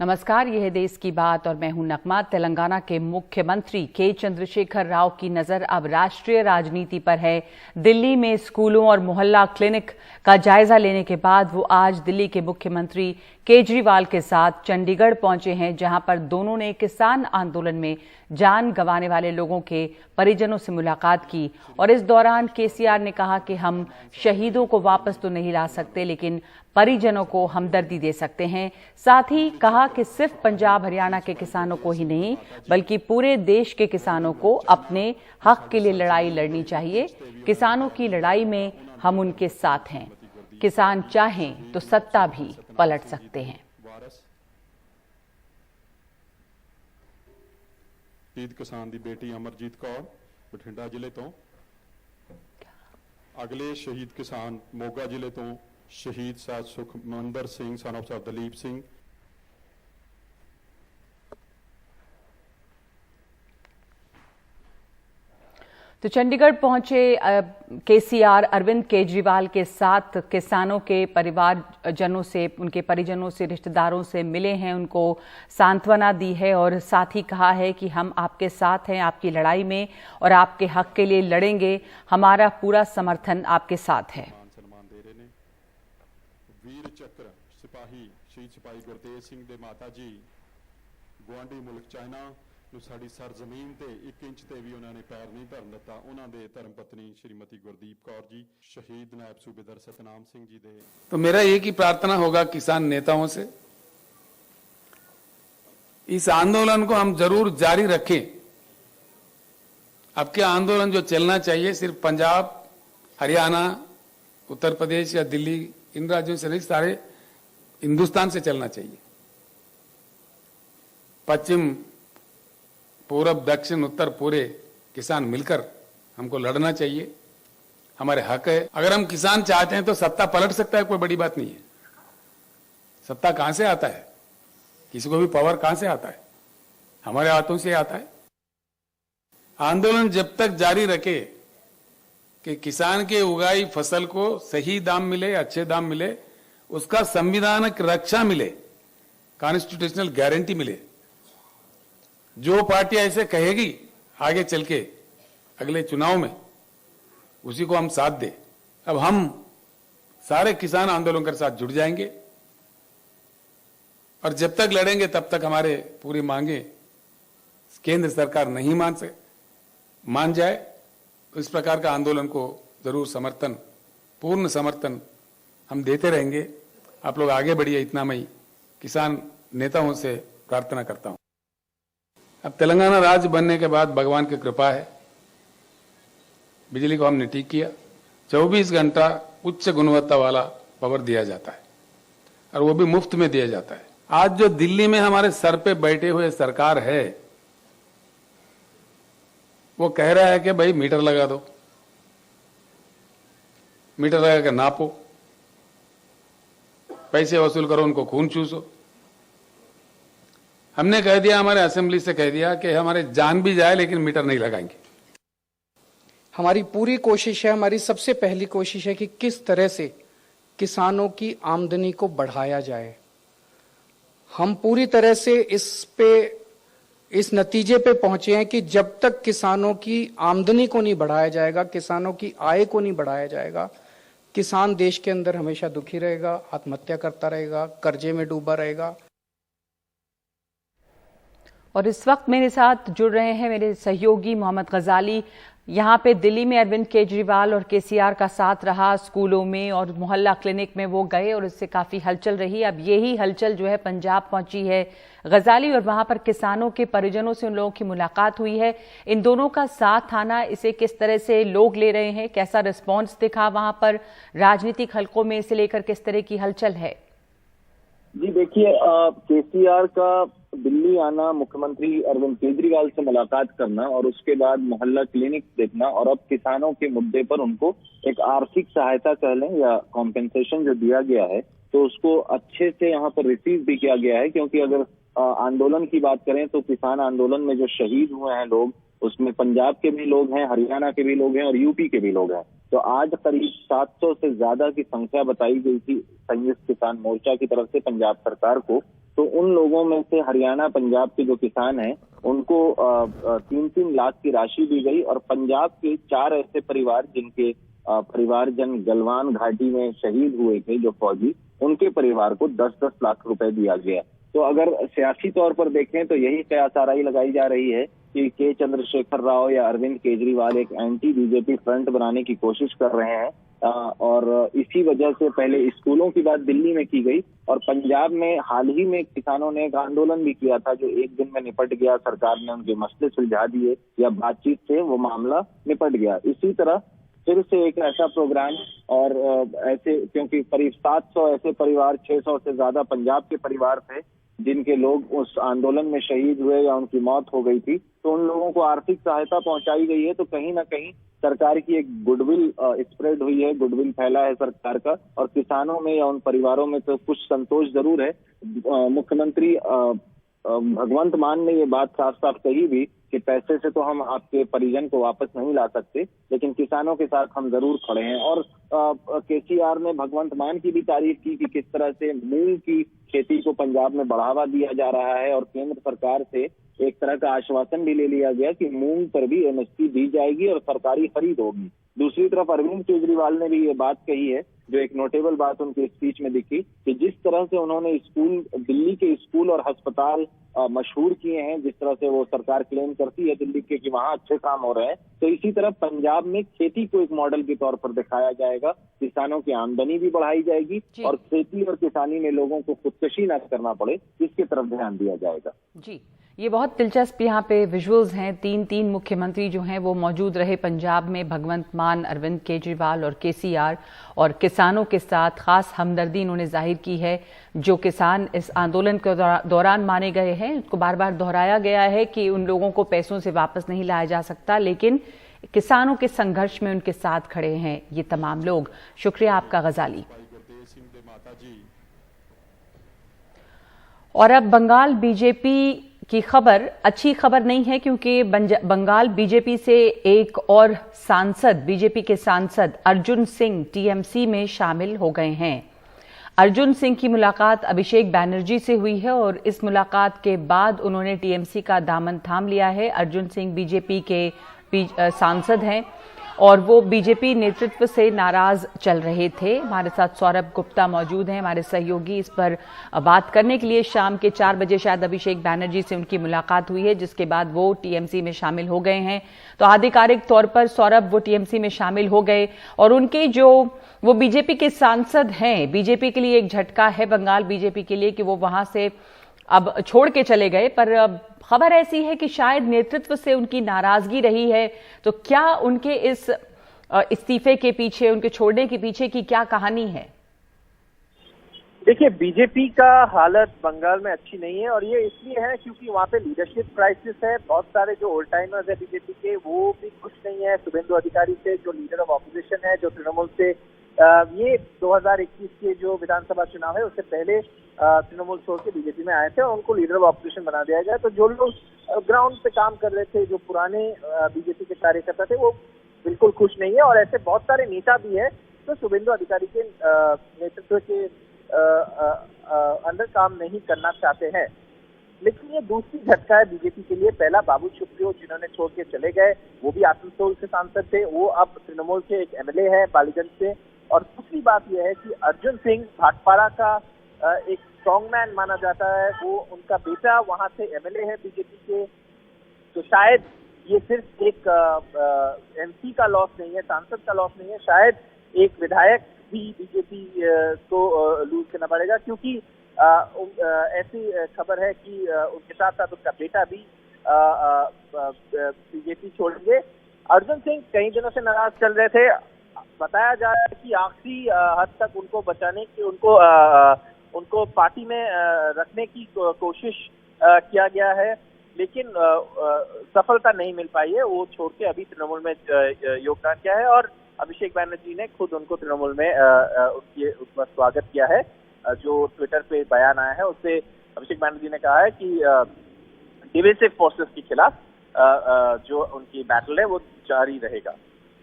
नमस्कार, यह है देश की बात और मैं हूं नगमा। तेलंगाना के मुख्यमंत्री के चंद्रशेखर राव की नजर अब राष्ट्रीय राजनीति पर है। दिल्ली में स्कूलों और मोहल्ला क्लिनिक का जायजा लेने के बाद वो आज दिल्ली के मुख्यमंत्री केजरीवाल के साथ चंडीगढ़ पहुंचे हैं, जहां पर दोनों ने किसान आंदोलन में जान गंवाने वाले लोगों के परिजनों से मुलाकात की। और इस दौरान केसीआर ने कहा कि हम शहीदों को वापस तो नहीं ला सकते, लेकिन परिजनों को हमदर्दी दे सकते हैं। साथ ही कहा कि सिर्फ पंजाब हरियाणा के किसानों को ही नहीं, बल्कि पूरे देश के किसानों को अपने हक के लिए लड़ाई लड़नी चाहिए। किसानों की लड़ाई में हम उनके साथ हैं। किसान चाहें तो सत्ता भी पलट सकते हैं। शहीद किसान दी बेटी अमरजीत कौर बठिंडा जिले तो, अगले शहीद किसान मोगा जिले तो शहीद साहब सुखमंदर सिंह सन ऑफ दलीप सिंह। तो चंडीगढ़ पहुंचे केसीआर अरविंद केजरीवाल के साथ किसानों के परिवारजनों से, उनके परिजनों से, रिश्तेदारों से मिले हैं, उनको सांत्वना दी है और साथ ही कहा है कि हम आपके साथ हैं आपकी लड़ाई में और आपके हक के लिए लड़ेंगे। हमारा पूरा समर्थन आपके साथ है। वीर चक्र सिपाही शहीद सिपाही गुरतेज सिंह दे माता जी गुआंढी मुल्क चाइना साड़ी सरजमीन ते 1 इंच ते भी उन्होंने पैर नहीं धरन दिता। उन्होंने धर्म पत्नी श्रीमती गुरदीप कौर जी, शहीद नायब सूबेदार सतनाम सिंह जी दे। तो मेरा एक ही प्रार्थना होगा किसान नेताओं से, इस आंदोलन को हम जरूर जारी रखें। अब के आंदोलन जो चलना चाहिए सिर्फ पंजाब, हरियाणा, उत्तर प्रदेश या दिल्ली, इन राज्यों से नहीं, सारे हिंदुस्तान से चलना चाहिए। पश्चिम, पूरब, दक्षिण, उत्तर पूरे किसान मिलकर हमको लड़ना चाहिए। हमारे हक है। अगर हम किसान चाहते हैं तो सत्ता पलट सकता है, कोई बड़ी बात नहीं है। सत्ता कहां से आता है? किसी को भी पावर कहां से आता है? हमारे हाथों से आता है। आंदोलन जब तक जारी रखे कि किसान के उगाई फसल को सही दाम मिले, अच्छे दाम मिले, उसका संविधानिक रक्षा मिले, कॉन्स्टिट्यूशनल गारंटी मिले। जो पार्टी ऐसे कहेगी आगे चल के अगले चुनाव में, उसी को हम साथ दे। अब हम सारे किसान आंदोलन के साथ जुड़ जाएंगे और जब तक लड़ेंगे तब तक हमारे पूरी मांगे केंद्र सरकार नहीं मान जाए। तो इस प्रकार का आंदोलन को जरूर समर्थन, पूर्ण समर्थन हम देते रहेंगे। आप लोग आगे बढ़िए, इतना मैं किसान नेताओं से प्रार्थना करता हूं। अब तेलंगाना राज्य बनने के बाद भगवान की कृपा है, बिजली को हमने ठीक किया। 24 घंटा उच्च गुणवत्ता वाला पावर दिया जाता है और वो भी मुफ्त में दिया जाता है। आज जो दिल्ली में हमारे सर पे बैठे हुए सरकार है, वो कह रहा है कि भाई मीटर लगा दो, मीटर लगा के नापो, पैसे वसूल करो, उनको खून चूसो। हमने कह दिया, हमारे असेंबली से कह दिया कि हमारे जान भी जाए लेकिन मीटर नहीं लगाएंगे। हमारी पूरी कोशिश है, हमारी सबसे पहली कोशिश है कि किस तरह से किसानों की आमदनी को बढ़ाया जाए। हम पूरी तरह से इस नतीजे पे पहुंचे हैं कि जब तक किसानों की आमदनी को नहीं बढ़ाया जाएगा, किसानों की आय को नहीं बढ़ाया जाएगा, किसान देश के अंदर हमेशा दुखी रहेगा, आत्महत्या करता रहेगा, कर्जे में डूबा रहेगा। और इस वक्त मेरे साथ जुड़ रहे हैं मेरे सहयोगी मोहम्मद गजाली। यहाँ पे दिल्ली में अरविंद केजरीवाल और केसीआर का साथ रहा, स्कूलों में और मोहल्ला क्लिनिक में वो गए और इससे काफी हलचल रही। अब यही हलचल जो है पंजाब पहुंची है गजाली, और वहां पर किसानों के परिजनों से उन लोगों की मुलाकात हुई है। इन दोनों का साथ आना, इसे किस तरह से लोग ले रहे हैं, कैसा रिस्पॉन्स दिखा वहां पर, राजनीतिक हलकों में इसे लेकर किस तरह की हलचल है? जी देखिए, केसीआर का दिल्ली आना, मुख्यमंत्री अरविंद केजरीवाल से मुलाकात करना और उसके बाद मोहल्ला क्लिनिक देखना और अब किसानों के मुद्दे पर उनको एक आर्थिक सहायता कह लें या कॉम्पेंसेशन जो दिया गया है, तो उसको अच्छे से यहाँ पर रिसीव भी किया गया है। क्योंकि अगर आंदोलन की बात करें तो किसान आंदोलन में जो शहीद हुए हैं लोग, उसमें पंजाब के भी लोग हैं, हरियाणा के भी लोग हैं और यूपी के भी लोग हैं। तो आज करीब 700 से ज्यादा की संख्या बताई गई थी संयुक्त किसान मोर्चा की तरफ से पंजाब सरकार को तो उन लोगों में से हरियाणा पंजाब के जो किसान हैं उनको 3-3 लाख की राशि दी गई, और पंजाब के 4 ऐसे परिवार जिनके परिवारजन गलवान घाटी में शहीद हुए थे जो फौजी, उनके परिवार को 10-10 लाख रुपए दिया गया। तो अगर सियासी तौर पर देखें तो यही कयासाराई लगाई जा रही है कि के चंद्रशेखर राव या अरविंद केजरीवाल एक एंटी बीजेपी फ्रंट बनाने की कोशिश कर रहे हैं, और इसी वजह से पहले स्कूलों की बात दिल्ली में की गई, और पंजाब में हाल ही में किसानों ने एक आंदोलन भी किया था जो एक दिन में निपट गया। सरकार ने उनके मसले सुलझा दिए या बातचीत से वो मामला निपट गया। इसी तरह फिर से एक ऐसा प्रोग्राम, और ऐसे क्योंकि करीब 700 ऐसे परिवार, 600 से ज्यादा पंजाब के परिवार थे जिनके लोग उस आंदोलन में शहीद हुए या उनकी मौत हो गई थी, तो उन लोगों को आर्थिक सहायता पहुंचाई गई है। तो कहीं ना कहीं सरकार की एक गुडविल स्प्रेड हुई है, गुडविल फैला है सरकार का, और किसानों में या उन परिवारों में तो कुछ संतोष जरूर है। मुख्यमंत्री भगवंत मान ने ये बात साफ साफ कही भी कि पैसे से तो हम आपके परिजन को वापस नहीं ला सकते, लेकिन किसानों के साथ हम जरूर खड़े हैं। और केसीआर ने भगवंत मान की भी तारीफ की कि किस तरह से मूंग की खेती को पंजाब में बढ़ावा दिया जा रहा है, और केंद्र सरकार से एक तरह का आश्वासन भी ले लिया गया कि मूंग पर भी एमएसपी दी जाएगी और सरकारी खरीद होगी। दूसरी तरफ अरविंद केजरीवाल ने भी ये बात कही है, जो एक नोटेबल बात उनके स्पीच में दिखी, कि जिस तरह से उन्होंने दिल्ली के स्कूल और अस्पताल मशहूर किए हैं, जिस तरह से वो सरकार क्लेम करती है दिल्ली के कि वहाँ अच्छे काम हो रहे हैं, तो इसी तरह पंजाब में खेती को एक मॉडल के तौर पर दिखाया जाएगा। किसानों की आमदनी भी बढ़ाई जाएगी और खेती और किसानी में लोगों को खुदकशी न करना पड़े, इसकी तरफ ध्यान दिया जाएगा। जी, ये बहुत दिलचस्प यहाँ पे विजुअल्स हैं। 3 मुख्यमंत्री जो हैं वो मौजूद रहे पंजाब में, भगवंत मान, अरविंद केजरीवाल और केसीआर, और किसानों के साथ खास हमदर्दी इन्होंने जाहिर की है। जो किसान इस आंदोलन के दौरान मारे गए हैं, उसको बार बार दोहराया गया है कि उन लोगों को पैसों से वापस नहीं लाया जा सकता, लेकिन किसानों के संघर्ष में उनके साथ खड़े हैं ये तमाम लोग। शुक्रिया आपका गजाली। और अब बंगाल बीजेपी की खबर अच्छी खबर नहीं है, क्योंकि बंगाल बीजेपी से एक और सांसद, बीजेपी के सांसद अर्जुन सिंह टीएमसी में शामिल हो गए हैं। अर्जुन सिंह की मुलाकात अभिषेक बैनर्जी से हुई है और इस मुलाकात के बाद उन्होंने टीएमसी का दामन थाम लिया है। अर्जुन सिंह बीजेपी के सांसद हैं और वो बीजेपी नेतृत्व से नाराज चल रहे थे। हमारे साथ सौरभ गुप्ता मौजूद हैं, हमारे सहयोगी। इस पर बात करने के लिए शाम के 4 बजे शायद अभिषेक बैनर्जी से उनकी मुलाकात हुई है, जिसके बाद वो टीएमसी में शामिल हो गए हैं। तो आधिकारिक तौर पर सौरभ वो टीएमसी में शामिल हो गए और उनके जो वो बीजेपी के सांसद हैं, बीजेपी के लिए एक झटका है, बंगाल बीजेपी के लिए, कि वो वहां से अब छोड़ के चले गए। पर खबर ऐसी है कि शायद नेतृत्व से उनकी नाराजगी रही है। तो क्या उनके इस इस्तीफे के पीछे, उनके छोड़ने के पीछे की क्या कहानी है? देखिए, बीजेपी का हालत बंगाल में अच्छी नहीं है, और ये इसलिए है क्योंकि वहाँ पे लीडरशिप क्राइसिस है। बहुत सारे जो ओल्ड टाइमर्स है बीजेपी के, वो भी खुश नहीं है शुभेंदु अधिकारी से, जो लीडर ऑफ ऑपोजिशन है, जो तृणमूल से ये 2021 के जो विधानसभा चुनाव है उससे पहले तृणमूल छोड़ के बीजेपी में आए थे और उनको लीडर ऑफ ऑपोजिशन बना दिया गया। तो जो लोग ग्राउंड पे काम कर रहे थे, जो पुराने बीजेपी के कार्यकर्ता थे, वो बिल्कुल खुश नहीं है, और ऐसे बहुत सारे नेता भी है तो शुभेंदु अधिकारी के नेतृत्व के अंदर काम नहीं करना चाहते हैं। लेकिन ये दूसरी झटका है बीजेपी के लिए। पहला बाबू सुप्रियो, जिन्होंने छोड़ के चले गए, वो भी आसनसोल से सांसद थे, वो अब तृणमूल के एक एमएलए है बालीगंज से। और दूसरी बात यह है कि अर्जुन सिंह भाटपाड़ा का एक स्ट्रॉन्गमैन माना जाता है, वो उनका बेटा वहां से एमएलए है बीजेपी के। तो शायद ये सिर्फ एक एमपी का लॉस नहीं है, सांसद का लॉस नहीं है, शायद एक विधायक भी बीजेपी को लूज करना पड़ेगा, क्योंकि ऐसी खबर है कि उनके साथ साथ उनका बेटा भी बीजेपी छोड़ेंगे। अर्जुन सिंह कई दिनों से नाराज चल रहे थे। बताया जा रहा है कि आखिरी हद तक उनको बचाने की, उनको पार्टी में रखने की कोशिश किया गया है, लेकिन सफलता नहीं मिल पाई है। वो छोड़ के अभी तृणमूल में योगदान किया है और अभिषेक बैनर्जी ने खुद उनको तृणमूल में उसका स्वागत किया है। जो ट्विटर पे बयान आया है उससे अभिषेक बैनर्जी ने कहा है कि डिविसिव फोर्सेस के खिलाफ जो उनकी बैटल है वो जारी रहेगा।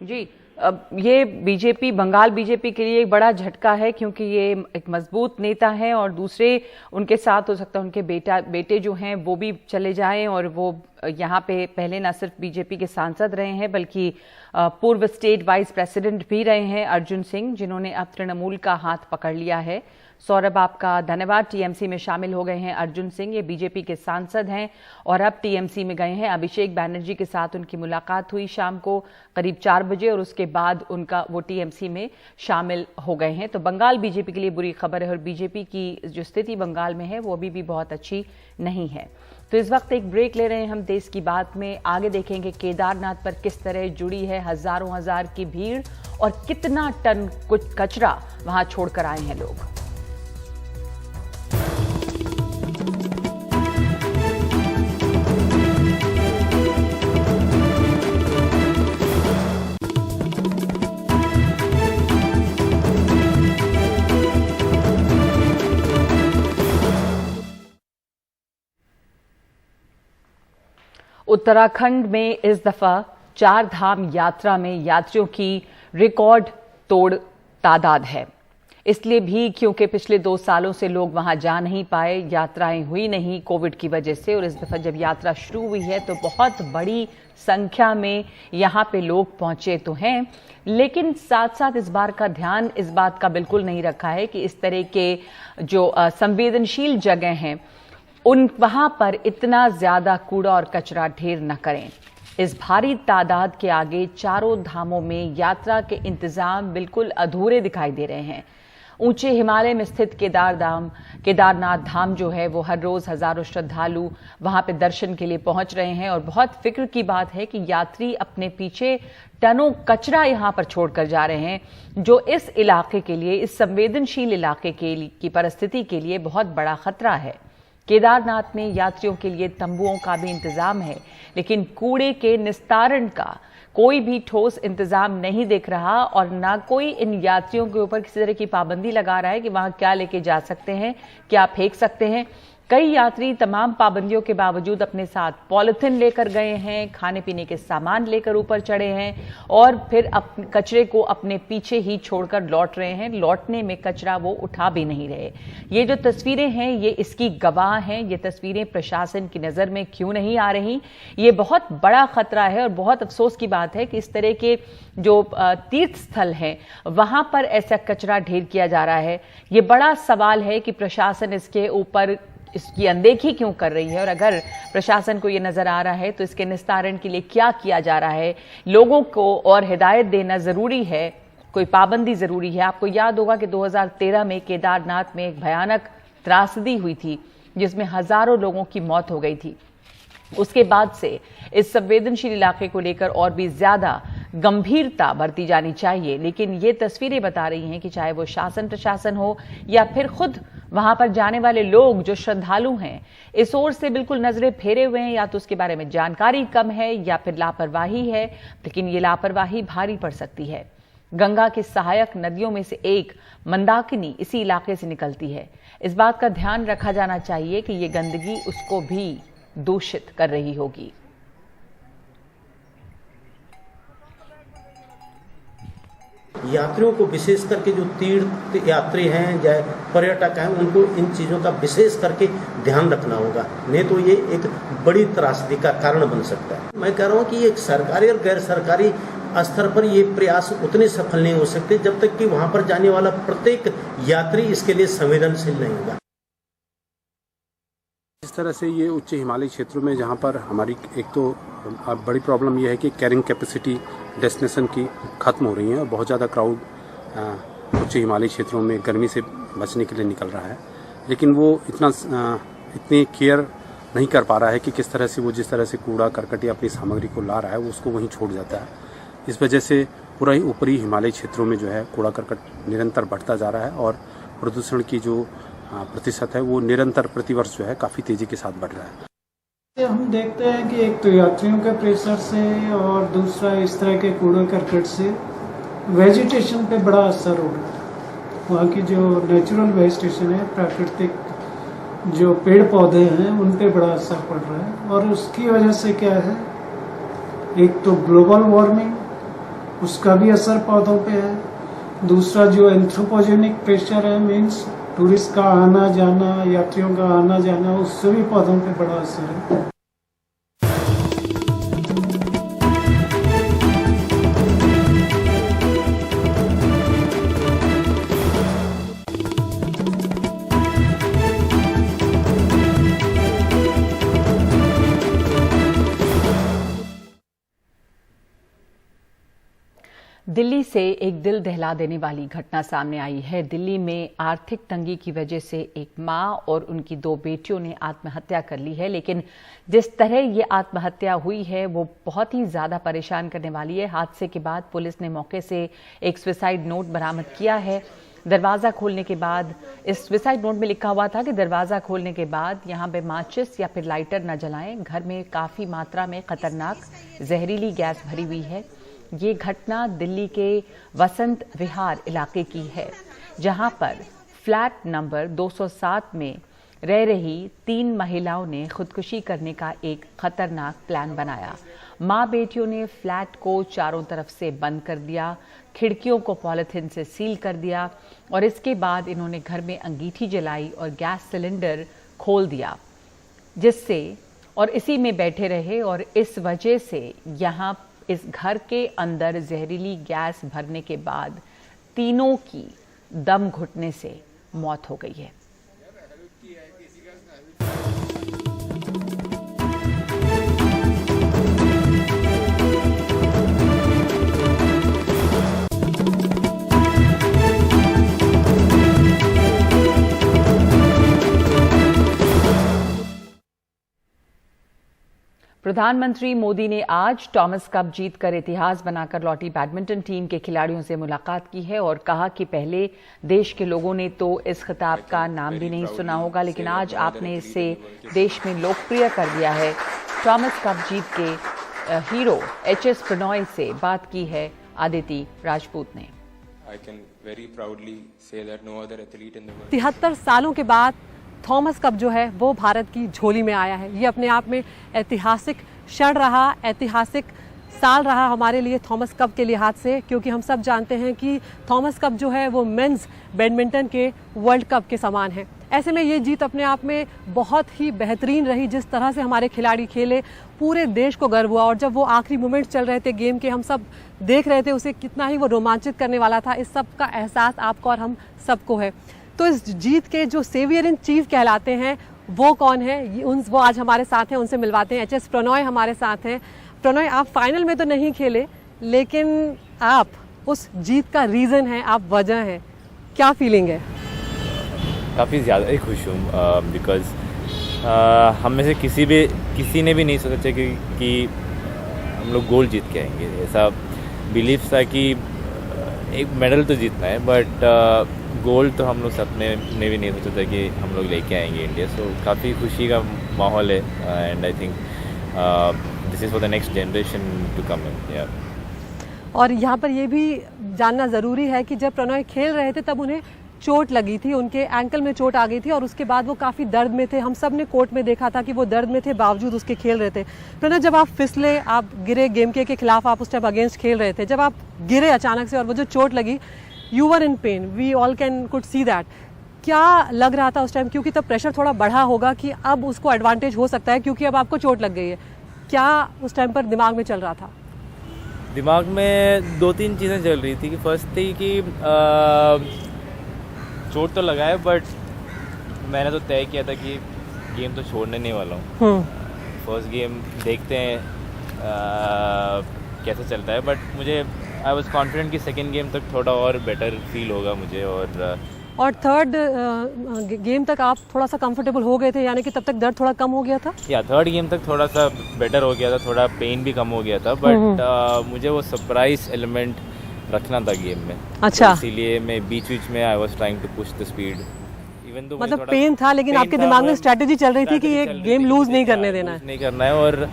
जी, ये बीजेपी, बंगाल बीजेपी के लिए एक बड़ा झटका है, क्योंकि ये एक मजबूत नेता है और दूसरे उनके साथ हो सकता है उनके बेटे जो हैं वो भी चले जाएं, और वो यहाँ पे पहले न सिर्फ बीजेपी के सांसद रहे हैं बल्कि पूर्व स्टेट वाइस प्रेसिडेंट भी रहे हैं अर्जुन सिंह, जिन्होंने अब तृणमूल का हाथ पकड़ लिया है। सौरभ, आपका धन्यवाद। टीएमसी में शामिल हो गए हैं अर्जुन सिंह, ये बीजेपी के सांसद हैं और अब टीएमसी में गए हैं। अभिषेक बैनर्जी के साथ उनकी मुलाकात हुई शाम को करीब 4 बजे और उसके बाद वो टीएमसी में शामिल हो गए हैं। तो बंगाल बीजेपी के लिए बुरी खबर है और बीजेपी की जो स्थिति बंगाल में है वो अभी भी बहुत अच्छी नहीं है। तो इस वक्त एक ब्रेक ले रहे हैं हम देश की बात में। आगे देखेंगे केदारनाथ पर किस तरह जुड़ी है हजारों हजार की भीड़ और कितना टन कुछ कचरा वहां छोड़कर आए हैं लोग। उत्तराखंड में इस दफा 4 धाम यात्रा में यात्रियों की रिकॉर्ड तोड़ तादाद है, इसलिए भी क्योंकि पिछले 2 सालों से लोग वहां जा नहीं पाए, यात्राएं हुई नहीं कोविड की वजह से, और इस दफा जब यात्रा शुरू हुई है तो बहुत बड़ी संख्या में यहां पे लोग पहुंचे तो हैं, लेकिन साथ साथ इस बार का ध्यान इस बात का बिल्कुल नहीं रखा है कि इस तरह के जो संवेदनशील जगह हैं वहां पर इतना ज्यादा कूड़ा और कचरा ढेर न करें। इस भारी तादाद के आगे चारों धामों में यात्रा के इंतजाम बिल्कुल अधूरे दिखाई दे रहे हैं। ऊंचे हिमालय में स्थित केदारनाथ धाम जो है वो हर रोज हजारों श्रद्धालु वहां पे दर्शन के लिए पहुंच रहे हैं और बहुत फिक्र की बात है कि यात्री अपने पीछे टनों कचरा यहां पर छोड़कर जा रहे हैं, जो इस इलाके के लिए, इस संवेदनशील इलाके की परिस्थिति के लिए बहुत बड़ा खतरा है। केदारनाथ में यात्रियों के लिए तंबुओं का भी इंतजाम है, लेकिन कूड़े के निस्तारण का कोई भी ठोस इंतजाम नहीं दिख रहा और ना कोई इन यात्रियों के ऊपर किसी तरह की पाबंदी लगा रहा है कि वहां क्या लेके जा सकते हैं, क्या फेंक सकते हैं। कई यात्री तमाम पाबंदियों के बावजूद अपने साथ पॉलिथीन लेकर गए हैं, खाने पीने के सामान लेकर ऊपर चढ़े हैं और फिर कचरे को अपने पीछे ही छोड़कर लौट रहे हैं। लौटने में कचरा वो उठा भी नहीं रहे। ये जो तस्वीरें हैं ये इसकी गवाह हैं। ये तस्वीरें प्रशासन की नजर में क्यों नहीं आ रही, ये बहुत बड़ा खतरा है और बहुत अफसोस की बात है कि इस तरह के जो तीर्थ स्थल हैं वहां पर ऐसा कचरा ढेर किया जा रहा है। ये बड़ा सवाल है कि प्रशासन इसके ऊपर इसकी अनदेखी क्यों कर रही है, और अगर प्रशासन को यह नजर आ रहा है तो इसके निस्तारण के लिए क्या किया जा रहा है। लोगों को और हिदायत देना जरूरी है, कोई पाबंदी जरूरी है। आपको याद होगा कि 2013 में केदारनाथ में एक भयानक त्रासदी हुई थी जिसमें हजारों लोगों की मौत हो गई थी। उसके बाद से इस संवेदनशील इलाके को लेकर और भी ज्यादा गंभीरता बरती जानी चाहिए, लेकिन ये तस्वीरें बता रही हैं कि चाहे वो शासन प्रशासन हो या फिर खुद वहां पर जाने वाले लोग जो श्रद्धालु हैं, इस ओर से बिल्कुल नजरें फेरे हुए हैं। या तो उसके बारे में जानकारी कम है या फिर लापरवाही है, लेकिन ये लापरवाही भारी पड़ सकती है। गंगा की सहायक नदियों में से एक मंदाकिनी इसी इलाके से निकलती है। इस बात का ध्यान रखा जाना चाहिए कि ये गंदगी उसको भी दूषित कर रही होगी। यात्रियों को विशेष करके जो तीर्थ यात्री हैं या पर्यटक हैं उनको इन चीज़ों का विशेष करके ध्यान रखना होगा, नहीं तो ये एक बड़ी त्रासदी का कारण बन सकता है। मैं कह रहा हूँ कि एक सरकारी और गैर सरकारी स्तर पर ये प्रयास उतने सफल नहीं हो सकते जब तक कि वहाँ पर जाने वाला प्रत्येक यात्री इसके लिए संवेदनशील नहीं होगा। इस तरह से ये उच्च हिमालयी क्षेत्रों में जहाँ पर हमारी एक तो बड़ी प्रॉब्लम ये है कि कैरिंग कैपेसिटी डेस्टिनेशन की खत्म हो रही है और बहुत ज़्यादा क्राउड उच्च हिमालयी क्षेत्रों में गर्मी से बचने के लिए निकल रहा है, लेकिन वो इतनी केयर नहीं कर पा रहा है कि किस तरह से वो जिस तरह से कूड़ा करकट या अपनी सामग्री को ला रहा है वो उसको वहीं छोड़ जाता है। इस वजह से पूरा ही ऊपरी हिमालयी क्षेत्रों में जो है कूड़ा करकट निरंतर बढ़ता जा रहा है और प्रदूषण की जो प्रतिशत है वो निरंतर प्रतिवर्ष जो है काफ़ी तेज़ी के साथ बढ़ रहा है। हम देखते हैं कि एक तो यात्रियों के प्रेशर से और दूसरा इस तरह के कूड़ा करकट से वेजिटेशन पे बड़ा असर हो रहा है। वहाँ की जो नेचुरल वेजिटेशन है, प्राकृतिक जो पेड़ पौधे हैं उन पे बड़ा असर पड़ रहा है और उसकी वजह से क्या है, एक तो ग्लोबल वार्मिंग उसका भी असर पौधों पे है। दूसरा जो एंथ्रोपोजेनिक प्रेशर है, मीन्स टूरिस्ट का आना जाना, यात्रियों का आना जाना, उससे भी पौधों पे बड़ा असर है। दिल्ली से एक दिल दहला देने वाली घटना सामने आई है। दिल्ली में आर्थिक तंगी की वजह से एक मां और उनकी 2 बेटियों ने आत्महत्या कर ली है, लेकिन जिस तरह ये आत्महत्या हुई है वो बहुत ही ज्यादा परेशान करने वाली है। हादसे के बाद पुलिस ने मौके से एक सुसाइड नोट बरामद किया है। दरवाजा खोलने के बाद, इस सुसाइड नोट में लिखा हुआ था कि दरवाजा खोलने के बाद यहाँ पे माचिस या फिर लाइटर न जलाएं। घर में काफी मात्रा में खतरनाक जहरीली गैस भरी हुई है। ये घटना दिल्ली के वसंत विहार इलाके की है, जहां पर फ्लैट नंबर 207 में रह रही 3 महिलाओं ने खुदकुशी करने का एक खतरनाक प्लान बनाया। मां बेटियों ने फ्लैट को चारों तरफ से बंद कर दिया, खिड़कियों को पॉलिथीन से सील कर दिया और इसके बाद इन्होंने घर में अंगीठी जलाई और गैस सिलेंडर खोल दिया, जिससे और इसी में बैठे रहे और इस वजह से यहाँ इस घर के अंदर जहरीली गैस भरने के बाद तीनों की दम घुटने से मौत हो गई है। प्रधानमंत्री मोदी ने आज टॉमस कप जीतकर इतिहास बनाकर लौटी बैडमिंटन टीम के खिलाड़ियों से मुलाकात की है और कहा कि पहले देश के लोगों ने तो इस खिताब का नाम भी नहीं सुना होगा, लेकिन आज आपने इसे देश में लोकप्रिय कर दिया है। टॉमस कप जीत के हीरो एचएस प्रणॉय से बात की है आदिति राजपूत ने। 73 सालों के बाद थॉमस कप जो है वो भारत की झोली में आया है। ये अपने आप में ऐतिहासिक क्षण रहा, ऐतिहासिक साल रहा हमारे लिए थॉमस कप के लिहाज से, क्योंकि हम सब जानते हैं कि थॉमस कप जो है वो मेंस बैडमिंटन के वर्ल्ड कप के समान है। ऐसे में ये जीत अपने आप में बहुत ही बेहतरीन रही। जिस तरह से हमारे खिलाड़ी खेले, पूरे देश को गर्व हुआ और जब वो आखिरी मोमेंट्स चल रहे थे गेम के, हम सब देख रहे थे उसे, कितना ही वो रोमांचित करने वाला था। इस सब का एहसास आपको और हम सबको है। तो इस जीत के जो सेवियर इन चीफ कहलाते हैं वो कौन है, वो आज हमारे साथ हैं, उनसे मिलवाते हैं। एचएस प्रणॉय हमारे साथ हैं। प्रणॉय, आप फाइनल में तो नहीं खेले, लेकिन आप उस जीत का रीज़न है, आप वजह हैं, क्या फीलिंग है? काफ़ी ज़्यादा ही खुश हूँ बिकॉज़ हम में से किसी ने भी नहीं सोचा कि हम लोग गोल्ड जीत के आएंगे। ऐसा बिलीफ था कि एक मेडल तो जीतना है, बट गोल्ड तो हम लोग सपने में भी नहीं सोचा था कि हम लोग लेके आएंगे इंडिया। सो काफ़ी खुशी का माहौल है and I think this is for the next generation to come in. और यहाँ पर ये भी जानना ज़रूरी है कि जब प्रणॉय खेल रहे थे तब उन्हें चोट लगी थी, उनके एंकल में चोट आ गई थी और उसके बाद वो काफ़ी दर्द में थे। हम सब ने कोर्ट में देखा था कि वो दर्द में थे, बावजूद उसके खेल रहे थे। प्रणॉय, जब आप फिसले, आप गिरे, गेम के खिलाफ आप उस टाइम अगेंस्ट खेल रहे थे, जब आप गिरे अचानक से और वो जो चोट लगी, you were in pain, we all could see that. क्या लग रहा था उस टाइम? क्योंकि तब प्रेशर थोड़ा बढ़ा होगा कि अब उसको एडवांटेज हो सकता है क्योंकि अब आपको चोट लग गई है। क्या उस टाइम पर दिमाग में चल रहा था? दिमाग में 2-3 चीज़ें चल रही थी कि फर्स्ट थी कि चोट तो लगा है, बट मैंने तो तय किया था कि गेम तो छोड़ने नहीं वाला हूँ। फर्स्ट गेम देखते हैं कैसे चलता है, बट मुझे आई वॉज कॉन्फिडेंट कि सेकेंड गेम तक थोड़ा और बेटर फील होगा मुझे। और थर्ड गेम तक आप थोड़ा सा कंफर्टेबल हो गए थे, यानी कि तब तक दर्द थोड़ा कम हो गया था? या थर्ड गेम तक थोड़ा सा बेटर हो गया था, थोड़ा पेन भी कम हो गया था, बट मुझे वो सरप्राइज एलिमेंट रखना था गेम में। अच्छा। तो इसीलिए मैं बीच में I was trying to push the speed. मतलब पेन था, लेकिन आपके दिमाग में स्ट्रेटेजी चल रही थी कि ये गेम लूज नहीं करने देना है, नहीं करना है। और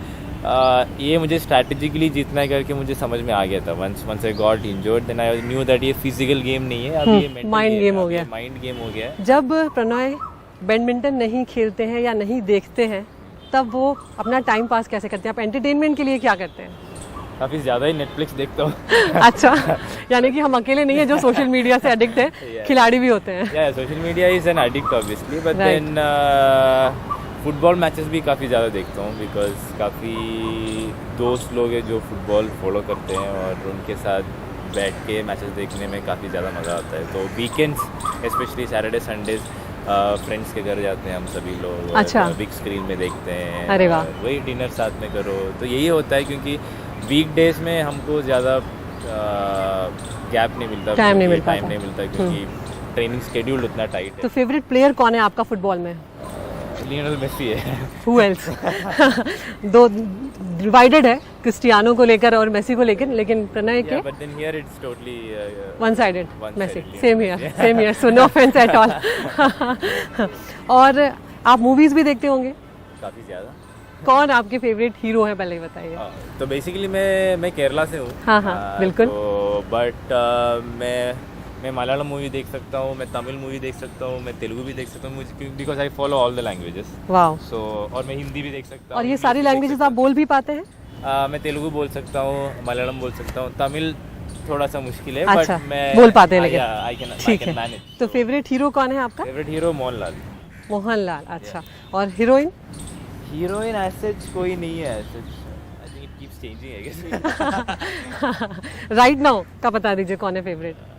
ये मुझे स्ट्रैटेजिकली जीतना है करके मुझे समझ में आ गया था। Once I got injured then I knew that ये फिजिकल गेम नहीं है, अब ये माइंड गेम हो गया। माइंड गेम हो गया। जब प्रणॉय बैडमिंटन नहीं खेलते हैं या नहीं देखते हैं, तब वो अपना टाइम पास कैसे करते हैं? आप एंटरटेनमेंट के लिए क्या करते हैं? काफ़ी ज़्यादा ही नेटफ्लिक्स देखता हूँ. अच्छा, यानी कि हम अकेले नहीं है जो सोशल मीडिया से एडिक्ट है, खिलाड़ी भी होते हैं. या social media is an addict obviously, but Right. Then football matches भी काफ़ी ज़्यादा देखता हूँ बिकॉज काफ़ी दोस्त लोग हैं जो फुटबॉल फॉलो करते हैं और उनके साथ बैठ के मैचेस देखने में काफ़ी ज़्यादा मज़ा आता है. तो weekends specially Saturday Sundays friends के घर जाते हैं हम सभी लोग. अच्छा. बिग स्क्रीन में देखते हैं. अरे वाह. वही डिनर साथ में करो. तो यही होता है क्योंकि वीकडेज में हमको ज़्यादा गैप नहीं मिलता, टाइम नहीं मिलता क्योंकि ट्रेनिंग शेड्यूल उतना टाइट है. तो फेवरेट प्लेयर कौन है आपका फुटबॉल में? लियोनेल मेसी है. Who else? दो डिवाइडेड है, क्रिस्टियानो को लेकर और मेसी को लेकर, लेकिन प्रणय के But then here it's totally one sided. one-sided, Messi yeah. Same here so no offence at all. और आप मूवीज भी देखते होंगे, काफ़ी ज़्यादा. कौन आपके फेवरेट हीरो है पहले बताइए. तो बेसिकली मैं केरला से हूँ. हाँ, बिल्कुल. तो बट मैं मलयालम मूवी देख सकता हूँ, मैं तमिल मूवी देख सकता हूँ, मैं तेलुगु भी देख सकता हूँ, मुझे because I follow all the languages. Wow. So और मैं हिंदी भी देख सकता हूँ. और ये सारी लैंग्वेजेस आप बोल भी पाते हैं? मैं तेलुगु बोल सकता हूँ, मलयालम बोल सकता हूँ, तमिल थोड़ा सा मुश्किल है. अच्छा, बट मैं बोल पाते हैं लेकिन. आई कैन ठीक है. मैनेज. तो फेवरेट हीरो कौन है आपका? Favourite hero Mohanlal. मोहनलाल. अच्छा. और हीरोइन? हीरोइन एज कोई नहीं है. I think it keeps changing I guess. Right now का बता दीजिए कौन है फेवरेट.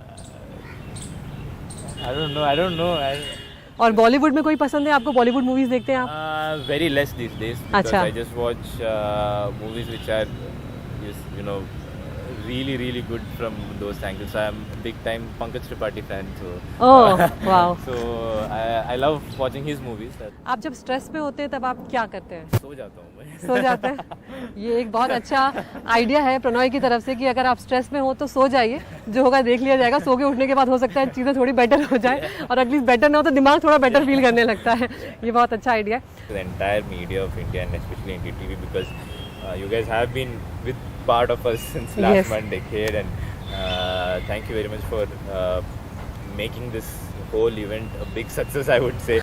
I don't know. और बॉलीवुड में कोई पसंद है आपको? बॉलीवुड मूवीज देखते हैं आप? Very less these days. अच्छा. I just watch movies which are, you know, really good from those angles. So I'm a big time Pankaj Tripathi fan. So. Oh, wow. So I love watching his movies. आप जब stress में होते हैं तब आप क्या करते हैं? सो जाता हूँ मैं. सो जाते हैं. ये एक बहुत अच्छा आइडिया है प्रणॉय की तरफ से कि अगर आप स्ट्रेस में हो तो सो जाइए, जो होगा देख लिया जाएगा. सो के उठने के बाद हो सकता है चीज़ें थोड़ी बेटर हो जाए, और एटलीस्ट बेटर ना हो तो दिमाग थोड़ा बेटर फील करने लगता है. ये बहुत अच्छा आइडिया है. The entire media of India and especially NDTV because you guys have been with part of us since last one decade, and thank you very much for making this whole event a big success, I would say.